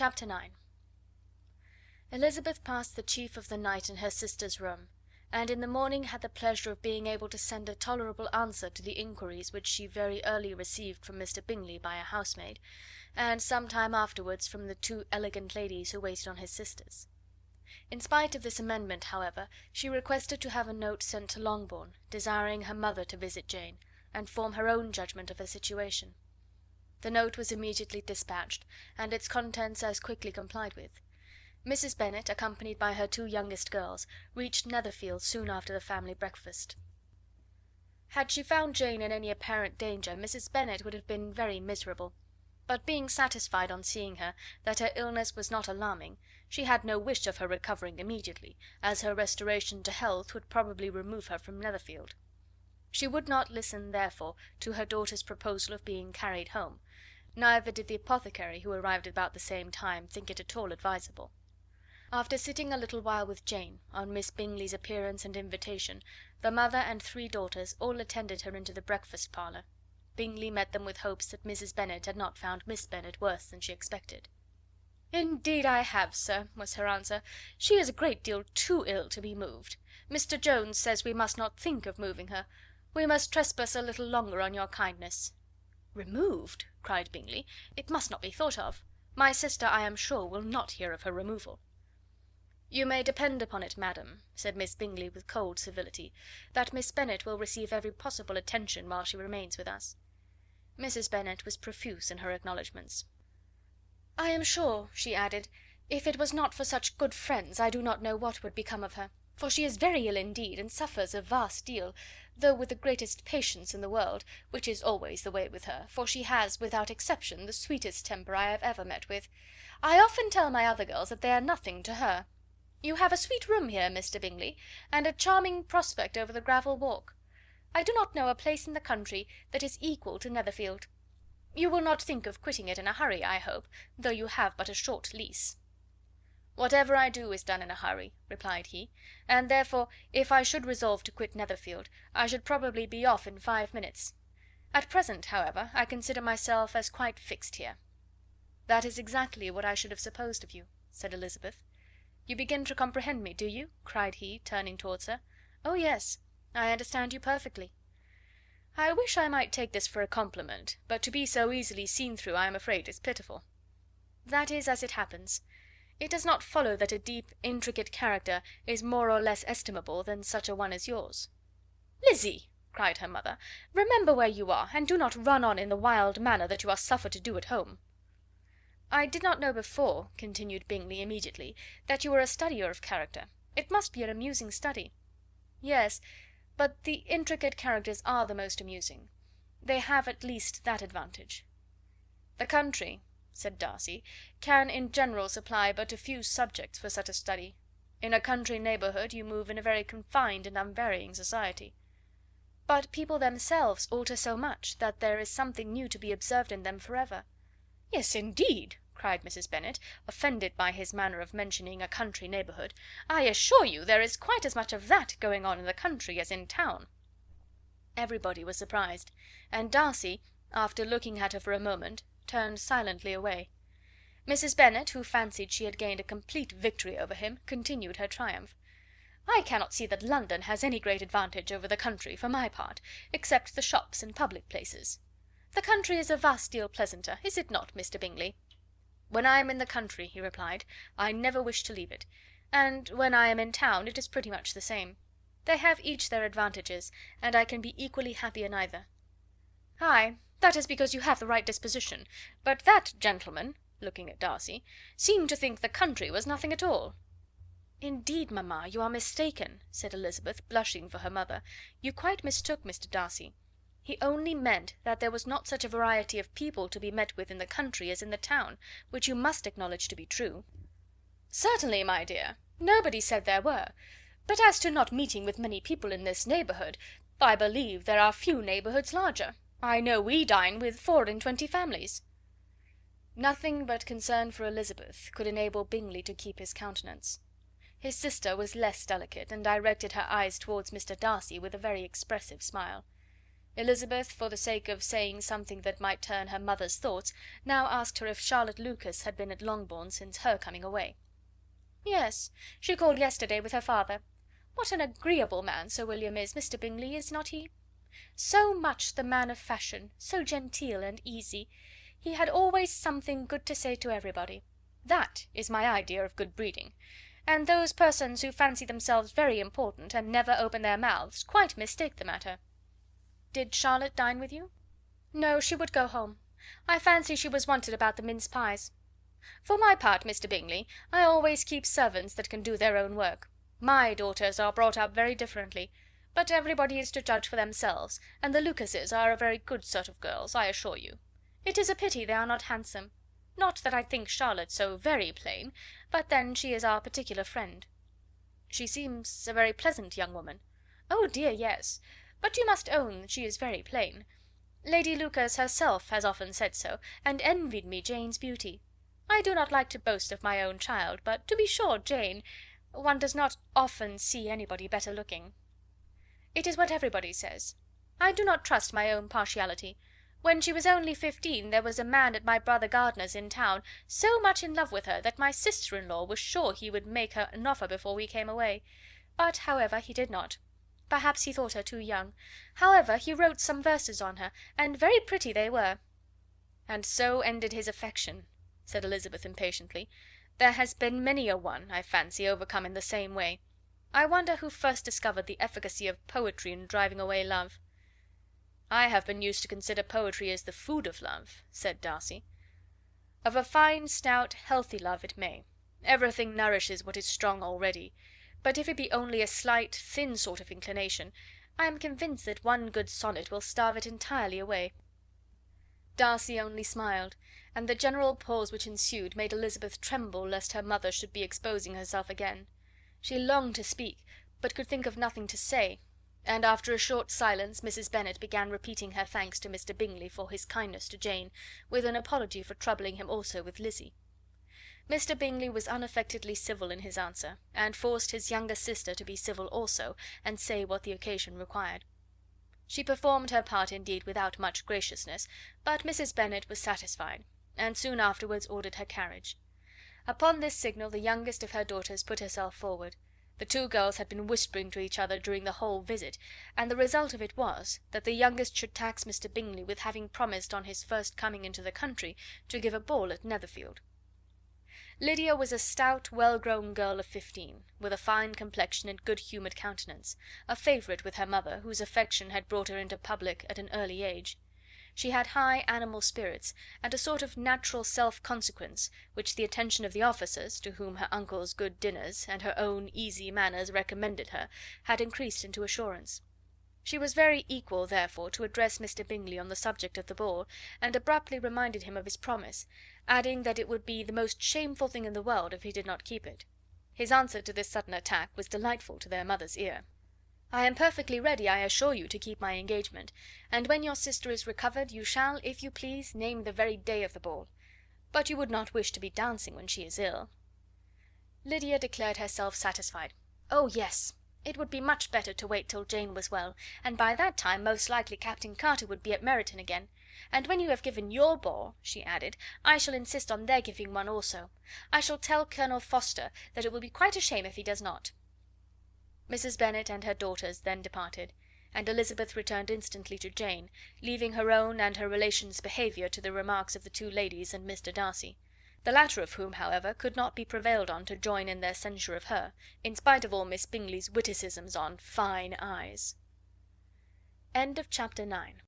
Chapter 9. Elizabeth passed the chief of the night in her sister's room, and in the morning had the pleasure of being able to send a tolerable answer to the inquiries which she very early received from Mr. Bingley by a housemaid, and some time afterwards from the two elegant ladies who waited on his sisters. In spite of this amendment, however, she requested to have a note sent to Longbourn, desiring her mother to visit Jane, and form her own judgment of her situation. The note was immediately dispatched, and its contents as quickly complied with. Mrs. Bennet, accompanied by her two youngest girls, reached Netherfield soon after the family breakfast. Had she found Jane in any apparent danger, Mrs. Bennet would have been very miserable; but being satisfied on seeing her that her illness was not alarming, she had no wish of her recovering immediately, as her restoration to health would probably remove her from Netherfield. She would not listen, therefore, to her daughter's proposal of being carried home, neither did the apothecary, who arrived about the same time, think it at all advisable. After sitting a little while with Jane, on Miss Bingley's appearance and invitation, the mother and three daughters all attended her into the breakfast parlour. Bingley met them with hopes that Mrs. Bennet had not found Miss Bennet worse than she expected. "Indeed I have, sir," was her answer. "She is a great deal too ill to be moved. Mr. Jones says we must not think of moving her. We must trespass a little longer on your kindness." "Removed!" cried Bingley. "It must not be thought of. My sister, I am sure, will not hear of her removal." "You may depend upon it, madam," said Miss Bingley with cold civility, "that Miss Bennet will receive every possible attention while she remains with us." Mrs. Bennet was profuse in her acknowledgments. "I am sure," she added, "if it was not for such good friends, I do not know what would become of her, for she is very ill indeed, and suffers a vast deal, though with the greatest patience in the world, which is always the way with her, for she has, without exception, the sweetest temper I have ever met with. I often tell my other girls that they are nothing to her. You have a sweet room here, Mr. Bingley, and a charming prospect over the gravel walk. I do not know a place in the country that is equal to Netherfield. You will not think of quitting it in a hurry, I hope, though you have but a short lease." "Whatever I do is done in a hurry," replied he, "and therefore, if I should resolve to quit Netherfield, I should probably be off in 5 minutes. At present, however, I consider myself as quite fixed here." "That is exactly what I should have supposed of you," said Elizabeth. "You begin to comprehend me, do you?" cried he, turning towards her. "Oh, yes, I understand you perfectly." "I wish I might take this for a compliment, but to be so easily seen through I am afraid is pitiful." "That is as it happens. It does not follow that a deep, intricate character is more or less estimable than such a one as yours." "Lizzy!" cried her mother, "remember where you are, and do not run on in the wild manner that you are suffered to do at home." "I did not know before," continued Bingley immediately, "that you were a studier of character. It must be an amusing study." "Yes, but the intricate characters are the most amusing. They have at least that advantage." "The country," said Darcy, "can in general supply but a few subjects for such a study. In a country neighbourhood you move in a very confined and unvarying society." "But people themselves alter so much that there is something new to be observed in them for ever." "Yes, indeed!" cried Mrs. Bennet, offended by his manner of mentioning a country neighbourhood. "I assure you there is quite as much of that going on in the country as in town." Everybody was surprised, and Darcy, after looking at her for a moment, turned silently away. Mrs. Bennet, who fancied she had gained a complete victory over him, continued her triumph. "I cannot see that London has any great advantage over the country, for my part, except the shops and public places. The country is a vast deal pleasanter, is it not, Mr. Bingley?" "When I am in the country," he replied, "I never wish to leave it, and when I am in town it is pretty much the same. They have each their advantages, and I can be equally happy in either." "Ay, that is because you have the right disposition, but that gentleman," looking at Darcy, "seemed to think the country was nothing at all." "Indeed, mamma, you are mistaken," said Elizabeth, blushing for her mother. "You quite mistook Mr. Darcy. He only meant that there was not such a variety of people to be met with in the country as in the town, which you must acknowledge to be true." "Certainly, my dear, nobody said there were; but as to not meeting with many people in this neighbourhood, I believe there are few neighbourhoods larger. I know we dine with 24 families." Nothing but concern for Elizabeth could enable Bingley to keep his countenance. His sister was less delicate, and directed her eyes towards Mr. Darcy with a very expressive smile. Elizabeth, for the sake of saying something that might turn her mother's thoughts, now asked her if Charlotte Lucas had been at Longbourn since her coming away. "Yes, she called yesterday with her father. What an agreeable man Sir William is, Mr. Bingley, is not he? So much the man of fashion, so genteel and easy. He had always something good to say to everybody. That is my idea of good breeding. And those persons who fancy themselves very important, and never open their mouths, quite mistake the matter." "Did Charlotte dine with you?" "No, she would go home. I fancy she was wanted about the mince pies. For my part, Mr. Bingley, I always keep servants that can do their own work. My daughters are brought up very differently, but everybody is to judge for themselves, and the Lucases are a very good sort of girls, I assure you. It is a pity they are not handsome. Not that I think Charlotte so very plain, but then she is our particular friend." "She seems a very pleasant young woman." "Oh dear, yes. But you must own she is very plain. Lady Lucas herself has often said so, and envied me Jane's beauty. I do not like to boast of my own child, but to be sure Jane, one does not often see anybody better looking." "It is what everybody says. I do not trust my own partiality. When she was only 15 there was a man at my brother Gardiner's in town so much in love with her that my sister-in-law was sure he would make her an offer before we came away. But, however, he did not. Perhaps he thought her too young. However, he wrote some verses on her, and very pretty they were." "And so ended his affection," said Elizabeth impatiently. "There has been many a one, I fancy, overcome in the same way. I wonder who first discovered the efficacy of poetry in driving away love." "I have been used to consider poetry as the food of love," said Darcy. "Of a fine, stout, healthy love it may. Everything nourishes what is strong already. But if it be only a slight, thin sort of inclination, I am convinced that one good sonnet will starve it entirely away." Darcy only smiled, and the general pause which ensued made Elizabeth tremble lest her mother should be exposing herself again. She longed to speak, but could think of nothing to say, and after a short silence Mrs. Bennet began repeating her thanks to Mr. Bingley for his kindness to Jane, with an apology for troubling him also with Lizzie. Mr. Bingley was unaffectedly civil in his answer, and forced his younger sister to be civil also, and say what the occasion required. She performed her part indeed without much graciousness, but Mrs. Bennet was satisfied, and soon afterwards ordered her carriage. Upon this signal the youngest of her daughters put herself forward. The two girls had been whispering to each other during the whole visit, and the result of it was, that the youngest should tax Mr. Bingley with having promised on his first coming into the country to give a ball at Netherfield. Lydia was a stout, well-grown girl of 15, with a fine complexion and good-humoured countenance, a favourite with her mother, whose affection had brought her into public at an early age. She had high animal spirits, and a sort of natural self-consequence, which the attention of the officers, to whom her uncle's good dinners, and her own easy manners recommended her, had increased into assurance. She was very equal, therefore, to address Mr. Bingley on the subject of the ball, and abruptly reminded him of his promise, adding that it would be the most shameful thing in the world if he did not keep it. His answer to this sudden attack was delightful to their mother's ear. "I am perfectly ready, I assure you, to keep my engagement, and when your sister is recovered you shall, if you please, name the very day of the ball. But you would not wish to be dancing when she is ill?" Lydia declared herself satisfied. "Oh, yes! It would be much better to wait till Jane was well, and by that time most likely Captain Carter would be at Meryton again. And when you have given your ball," she added, "I shall insist on their giving one also. I shall tell Colonel Forster that it will be quite a shame if he does not." Mrs. Bennet and her daughters then departed, and Elizabeth returned instantly to Jane, leaving her own and her relations' behaviour to the remarks of the two ladies and Mr. Darcy, the latter of whom, however, could not be prevailed on to join in their censure of her, in spite of all Miss Bingley's witticisms on fine eyes. Chapter 9.